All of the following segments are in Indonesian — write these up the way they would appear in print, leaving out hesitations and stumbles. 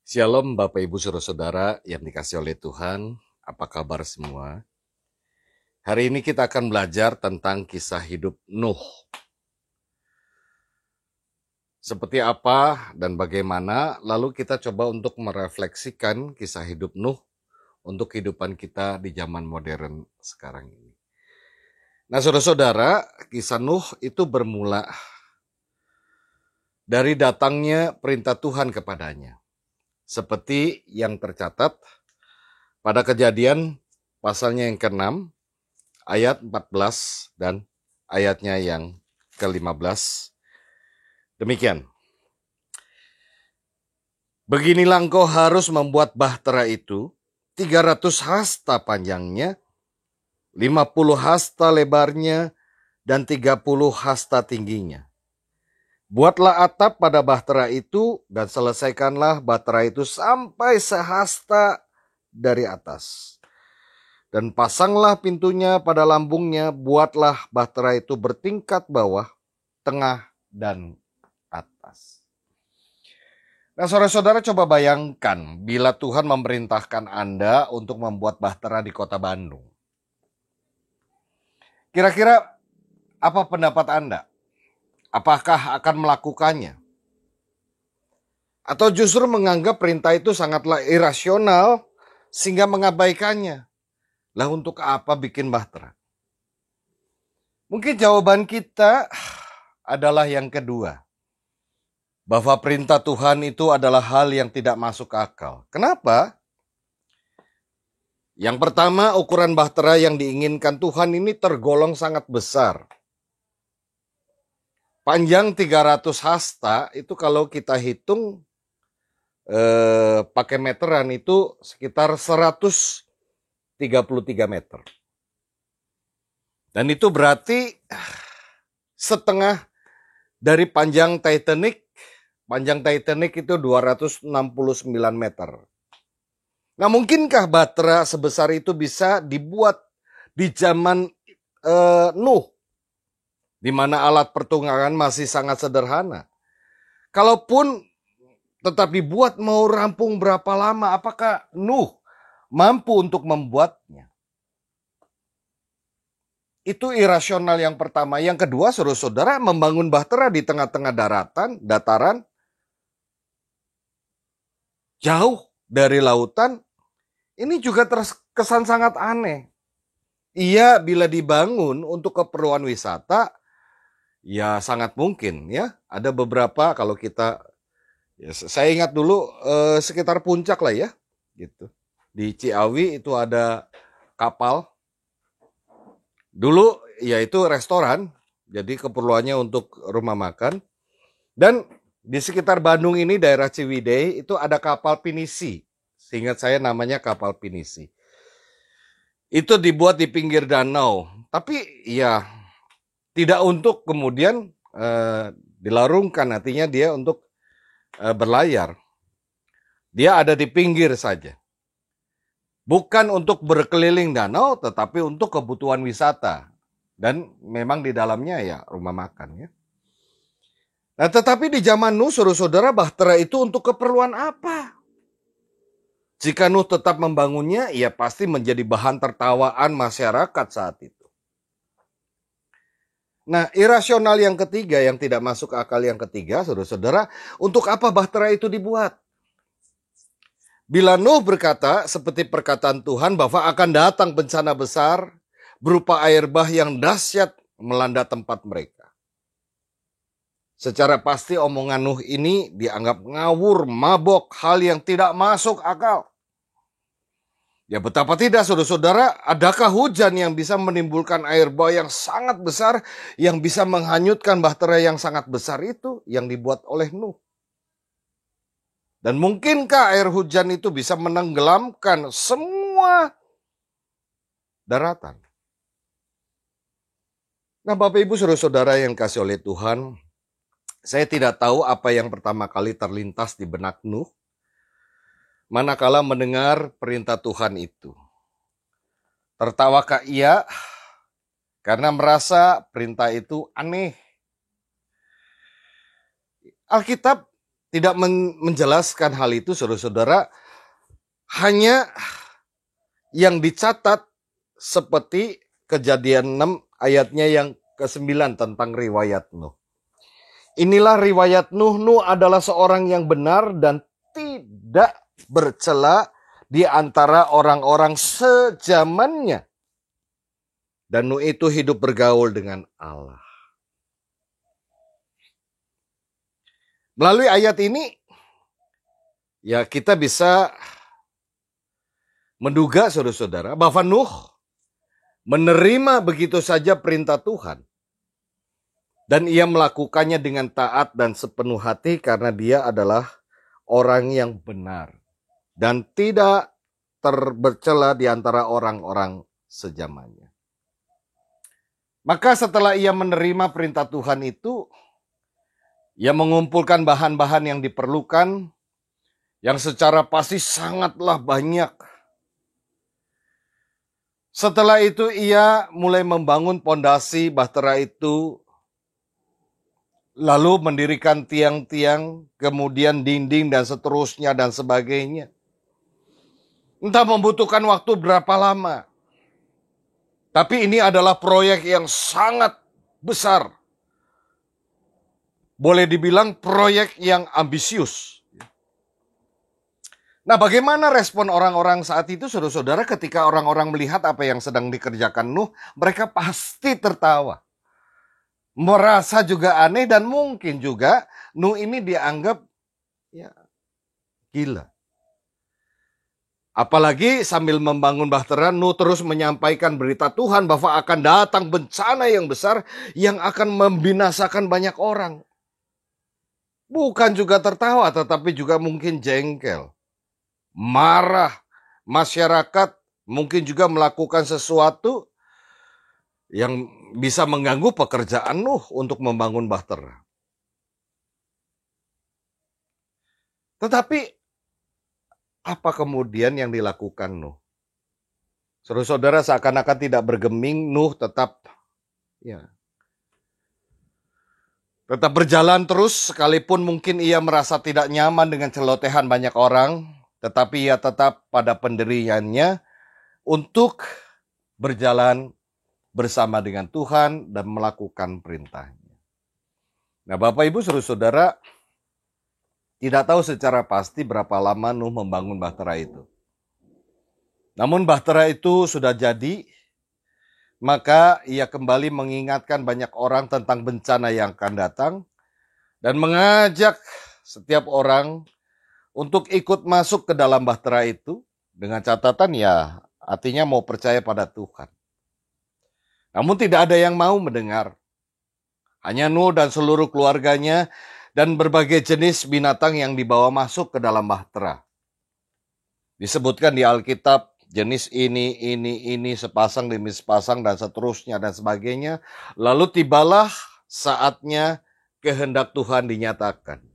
Shalom Bapak Ibu Saudara-saudara yang dikasih oleh Tuhan, apa kabar semua? Hari ini kita akan belajar tentang kisah hidup Nuh. Seperti apa dan bagaimana, lalu kita coba untuk merefleksikan kisah hidup Nuh untuk kehidupan kita di zaman modern sekarang ini. Nah saudara-saudara, kisah Nuh itu bermula dari datangnya perintah Tuhan kepadanya. Seperti yang tercatat pada Kejadian pasalnya yang ke-6, ayat 14 dan ayatnya yang ke-15. Demikian. Beginilah engkau harus membuat bahtera itu 300 hasta panjangnya, 50 hasta lebarnya, dan 30 hasta tingginya. Buatlah atap pada bahtera itu dan selesaikanlah bahtera itu sampai sehasta dari atas. Dan pasanglah pintunya pada lambungnya, buatlah bahtera itu bertingkat bawah, tengah, dan atas. Nah saudara-saudara coba bayangkan bila Tuhan memerintahkan Anda untuk membuat bahtera di kota Bandung. Kira-kira apa pendapat Anda? Apakah akan melakukannya? Atau justru menganggap perintah itu sangatlah irasional sehingga mengabaikannya? Lah untuk apa bikin bahtera? Mungkin jawaban kita adalah yang kedua. Bahwa perintah Tuhan itu adalah hal yang tidak masuk akal. Kenapa? Yang pertama, ukuran bahtera yang diinginkan Tuhan ini tergolong sangat besar. Panjang 300 hasta itu kalau kita hitung pakai meteran itu sekitar 133 meter. Dan itu berarti setengah dari panjang Titanic. Panjang Titanic itu 269 meter. Nah mungkinkah bahtera sebesar itu bisa dibuat di zaman Nuh? Di mana alat pertunggangan masih sangat sederhana. Kalaupun tetap dibuat mau rampung berapa lama? Apakah Nuh mampu untuk membuatnya? Itu irasional yang pertama. Yang kedua, saudara-saudara, membangun bahtera di tengah-tengah dataran, jauh dari lautan, ini juga terkesan sangat aneh. Iya, bila dibangun untuk keperluan wisata, ya sangat mungkin ya. Ada beberapa kalau kita, ya, saya ingat dulu sekitar puncak lah ya, gitu. Di Ciawi itu ada kapal. Dulu ya itu restoran, jadi keperluannya untuk rumah makan. Dan di sekitar Bandung ini daerah Ciwidey itu ada kapal pinisi. Seingat saya namanya kapal pinisi. Itu dibuat di pinggir danau. Tapi ya tidak untuk kemudian dilarungkan, artinya dia untuk berlayar. Dia ada di pinggir saja. Bukan untuk berkeliling danau, tetapi untuk kebutuhan wisata. Dan memang di dalamnya ya rumah makan ya. Nah tetapi di zaman Nuh, saudara-saudara, bahtera itu untuk keperluan apa? Jika Nuh tetap membangunnya, ia pasti menjadi bahan tertawaan masyarakat saat itu. Nah, irasional yang ketiga, yang tidak masuk akal yang ketiga, saudara-saudara, untuk apa bahtera itu dibuat? Bila Nuh berkata, seperti perkataan Tuhan, bahwa akan datang bencana besar berupa air bah yang dahsyat melanda tempat mereka. Secara pasti omongan Nuh ini dianggap ngawur, mabok, hal yang tidak masuk akal. Ya betapa tidak saudara-saudara, adakah hujan yang bisa menimbulkan air bah yang sangat besar, yang bisa menghanyutkan bahtera yang sangat besar itu yang dibuat oleh Nuh? Dan mungkinkah air hujan itu bisa menenggelamkan semua daratan? Nah Bapak Ibu saudara-saudara yang kasih oleh Tuhan, saya tidak tahu apa yang pertama kali terlintas di benak Nuh manakala mendengar perintah Tuhan itu. Tertawakah ia karena merasa perintah itu aneh? Alkitab tidak menjelaskan hal itu, saudara-saudara. Hanya yang dicatat seperti Kejadian 6 ayatnya yang ke-9 tentang riwayat Nuh. Inilah riwayat Nuh. Nuh adalah seorang yang benar dan tidak bercela di antara orang-orang sejamannya. Dan Nuh itu hidup bergaul dengan Allah. Melalui ayat ini, ya kita bisa menduga, saudara-saudara, bahwa Nuh menerima begitu saja perintah Tuhan. Dan ia melakukannya dengan taat dan sepenuh hati karena dia adalah orang yang benar. Dan tidak terbercela di antara orang-orang sejamannya. Maka setelah ia menerima perintah Tuhan itu, ia mengumpulkan bahan-bahan yang diperlukan, yang secara pasti sangatlah banyak. Setelah itu ia mulai membangun pondasi bahtera itu, lalu mendirikan tiang-tiang, kemudian dinding dan seterusnya dan sebagainya. Entah membutuhkan waktu berapa lama. Tapi ini adalah proyek yang sangat besar. Boleh dibilang proyek yang ambisius. Nah, bagaimana respon orang-orang saat itu, saudara-saudara, ketika orang-orang melihat apa yang sedang dikerjakan Nuh, mereka pasti tertawa. Merasa juga aneh dan mungkin juga Nuh ini dianggap ya gila. Apalagi sambil membangun bahtera, Nuh terus menyampaikan berita Tuhan bahwa akan datang bencana yang besar yang akan membinasakan banyak orang. Bukan juga tertawa, tetapi juga mungkin jengkel, marah. Masyarakat mungkin juga melakukan sesuatu yang bisa mengganggu pekerjaan Nuh untuk membangun bahtera. Tetapi apa kemudian yang dilakukan Nuh? Saudara-saudara, seakan-akan tidak bergeming, Nuh tetap berjalan terus, sekalipun mungkin ia merasa tidak nyaman dengan celotehan banyak orang, tetapi ia tetap pada pendiriannya untuk berjalan bersama dengan Tuhan dan melakukan perintahnya. Nah, Bapak Ibu saudara-saudara, tidak tahu secara pasti berapa lama Nuh membangun bahtera itu. Namun bahtera itu sudah jadi, maka ia kembali mengingatkan banyak orang tentang bencana yang akan datang dan mengajak setiap orang untuk ikut masuk ke dalam bahtera itu dengan catatan ya artinya mau percaya pada Tuhan. Namun tidak ada yang mau mendengar. Hanya Nuh dan seluruh keluarganya dan berbagai jenis binatang yang dibawa masuk ke dalam bahtera. Disebutkan di Alkitab jenis ini, sepasang demi sepasang dan seterusnya dan sebagainya. Lalu tibalah saatnya kehendak Tuhan dinyatakan.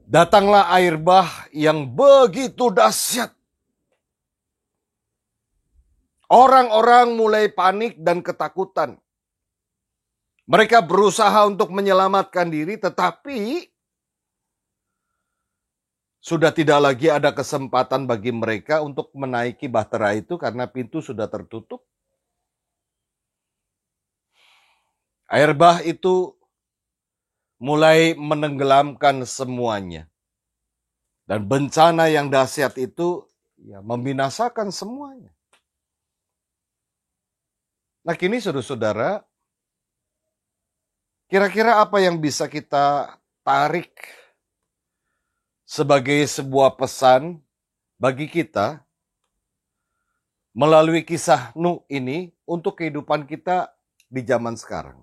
Datanglah air bah yang begitu dahsyat. Orang-orang mulai panik dan ketakutan. Mereka berusaha untuk menyelamatkan diri, tetapi sudah tidak lagi ada kesempatan bagi mereka untuk menaiki bahtera itu karena pintu sudah tertutup. Air bah itu mulai menenggelamkan semuanya. Dan bencana yang dahsyat itu membinasakan semuanya. Nah, kini saudara-saudara, kira-kira apa yang bisa kita tarik sebagai sebuah pesan bagi kita melalui kisah Nuh ini untuk kehidupan kita di zaman sekarang?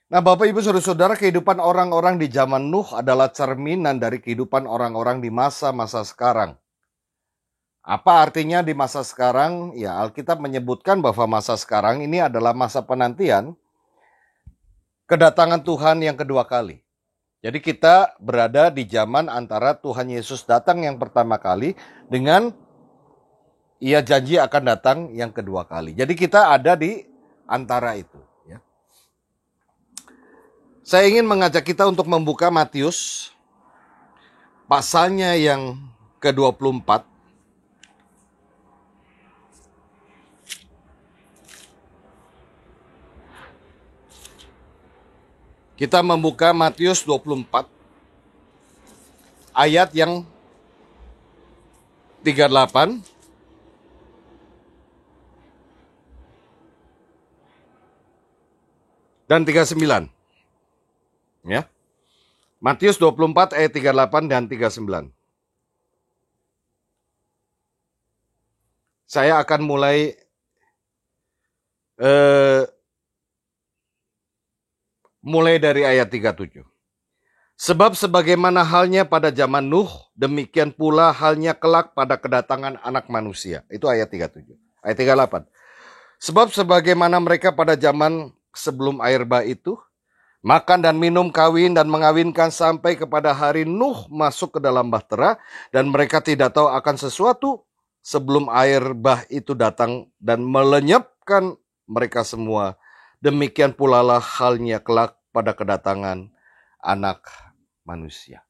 Nah, Bapak Ibu Saudara-saudara, kehidupan orang-orang di zaman Nuh adalah cerminan dari kehidupan orang-orang di masa-masa sekarang. Apa artinya di masa sekarang? Ya, Alkitab menyebutkan bahwa masa sekarang ini adalah masa penantian kedatangan Tuhan yang kedua kali. Jadi kita berada di zaman antara Tuhan Yesus datang yang pertama kali dengan ia janji akan datang yang kedua kali. Jadi kita ada di antara itu. Saya ingin mengajak kita untuk membuka Matius pasalnya yang ke-24. Kita membuka Matius 24 ayat yang 38 dan 39. Ya. Matius 24 ayat 38 dan 39. Saya akan mulai dari ayat 37. Sebab sebagaimana halnya pada zaman Nuh, demikian pula halnya kelak pada kedatangan Anak Manusia. Itu ayat 37. Ayat 38. Sebab sebagaimana mereka pada zaman sebelum air bah itu, makan dan minum, kawin dan mengawinkan sampai kepada hari Nuh masuk ke dalam bahtera, dan mereka tidak tahu akan sesuatu sebelum air bah itu datang dan melenyapkan mereka semua. Demikian pula lah halnya kelak pada kedatangan Anak Manusia.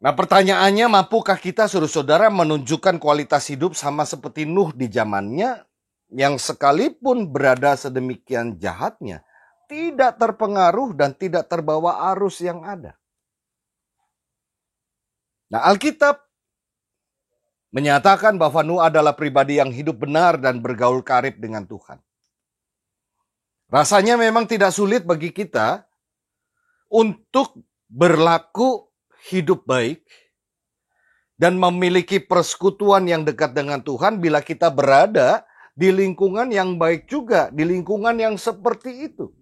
Nah, pertanyaannya, mampukah kita, saudara-saudara, menunjukkan kualitas hidup sama seperti Nuh di zamannya, yang sekalipun berada sedemikian jahatnya, tidak terpengaruh dan tidak terbawa arus yang ada? Nah, Alkitab menyatakan bahwa Nuh adalah pribadi yang hidup benar dan bergaul karib dengan Tuhan. Rasanya memang tidak sulit bagi kita untuk berlaku hidup baik dan memiliki persekutuan yang dekat dengan Tuhan bila kita berada di lingkungan yang baik juga, di lingkungan yang seperti itu.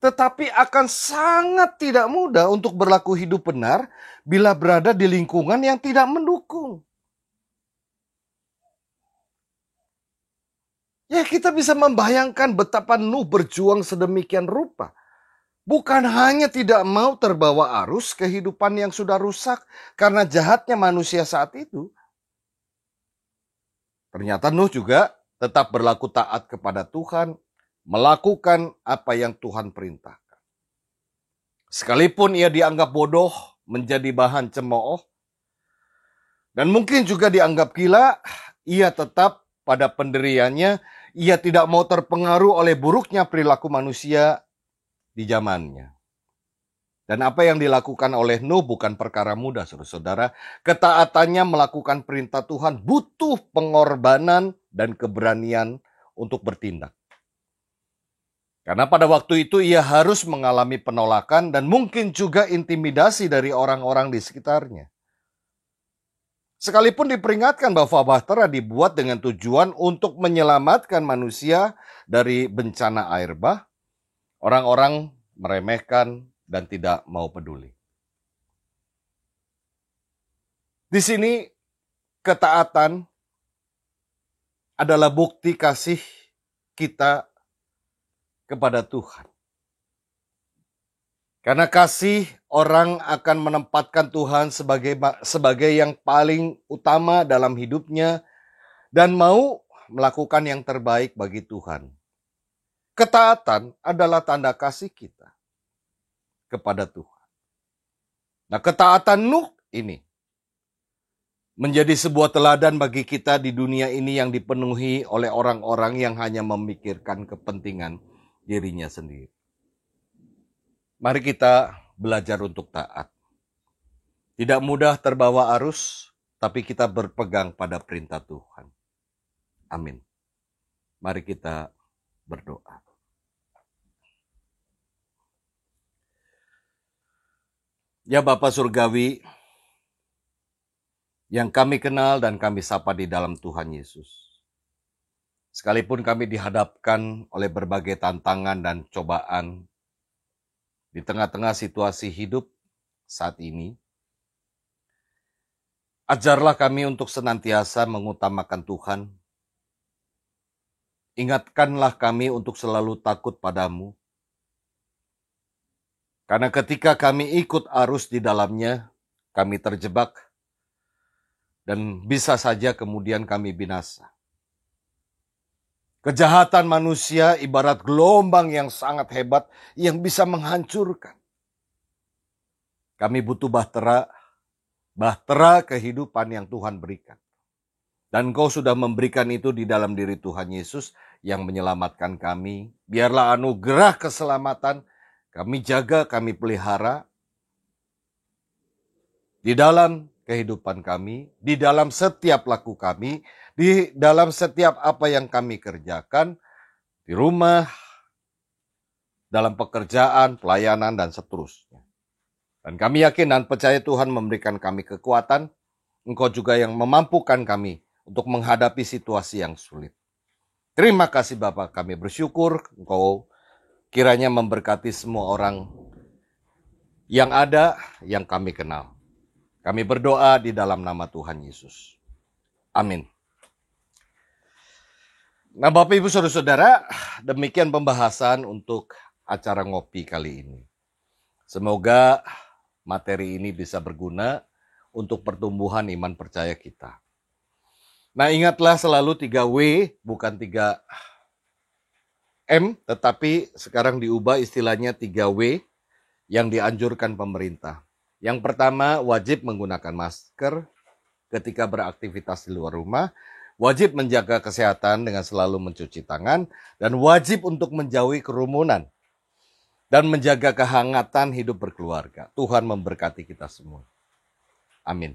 Tetapi akan sangat tidak mudah untuk berlaku hidup benar bila berada di lingkungan yang tidak mendukung. Ya, kita bisa membayangkan betapa Nuh berjuang sedemikian rupa. Bukan hanya tidak mau terbawa arus kehidupan yang sudah rusak karena jahatnya manusia saat itu. Ternyata Nuh juga tetap berlaku taat kepada Tuhan, melakukan apa yang Tuhan perintahkan. Sekalipun ia dianggap bodoh, menjadi bahan cemooh, dan mungkin juga dianggap gila, ia tetap pada pendiriannya. Ia tidak mau terpengaruh oleh buruknya perilaku manusia di zamannya. Dan apa yang dilakukan oleh Nuh bukan perkara mudah, saudara-saudara. Ketaatannya melakukan perintah Tuhan butuh pengorbanan dan keberanian untuk bertindak. Karena pada waktu itu ia harus mengalami penolakan dan mungkin juga intimidasi dari orang-orang di sekitarnya. Sekalipun diperingatkan bahwa bahtera dibuat dengan tujuan untuk menyelamatkan manusia dari bencana air bah, orang-orang meremehkan dan tidak mau peduli. Di sini ketaatan adalah bukti kasih kita kepada Tuhan. Karena kasih, orang akan menempatkan Tuhan sebagai yang paling utama dalam hidupnya dan mau melakukan yang terbaik bagi Tuhan. Ketaatan adalah tanda kasih kita kepada Tuhan. Nah, ketaatan Nuh ini menjadi sebuah teladan bagi kita di dunia ini yang dipenuhi oleh orang-orang yang hanya memikirkan kepentingan dirinya sendiri. Mari kita belajar untuk taat. Tidak mudah terbawa arus, tapi kita berpegang pada perintah Tuhan. Amin. Mari kita berdoa. Ya Bapa Surgawi, yang kami kenal dan kami sapa di dalam Tuhan Yesus. Sekalipun kami dihadapkan oleh berbagai tantangan dan cobaan di tengah-tengah situasi hidup saat ini, ajarlah kami untuk senantiasa mengutamakan Tuhan. Ingatkanlah kami untuk selalu takut padamu. Karena ketika kami ikut arus di dalamnya, kami terjebak dan bisa saja kemudian kami binasa. Kejahatan manusia ibarat gelombang yang sangat hebat yang bisa menghancurkan. Kami butuh bahtera kehidupan yang Tuhan berikan. Dan Engkau sudah memberikan itu di dalam diri Tuhan Yesus yang menyelamatkan kami. Biarlah anugerah keselamatan kami jaga, kami pelihara di dalam kehidupan kami, di dalam setiap laku kami, di dalam setiap apa yang kami kerjakan, di rumah, dalam pekerjaan, pelayanan, dan seterusnya. Dan kami yakin dan percaya Tuhan memberikan kami kekuatan, Engkau juga yang memampukan kami untuk menghadapi situasi yang sulit. Terima kasih Bapa, kami bersyukur Engkau kiranya memberkati semua orang yang ada, yang kami kenal. Kami berdoa di dalam nama Tuhan Yesus. Amin. Nah Bapak Ibu Saudara-saudara, demikian pembahasan untuk acara ngopi kali ini. Semoga materi ini bisa berguna untuk pertumbuhan iman percaya kita. Nah ingatlah selalu 3W bukan 3M, tetapi sekarang diubah istilahnya 3W yang dianjurkan pemerintah. Yang pertama, wajib menggunakan masker ketika beraktivitas di luar rumah, wajib menjaga kesehatan dengan selalu mencuci tangan, dan wajib untuk menjauhi kerumunan dan menjaga kehangatan hidup berkeluarga. Tuhan memberkati kita semua. Amin.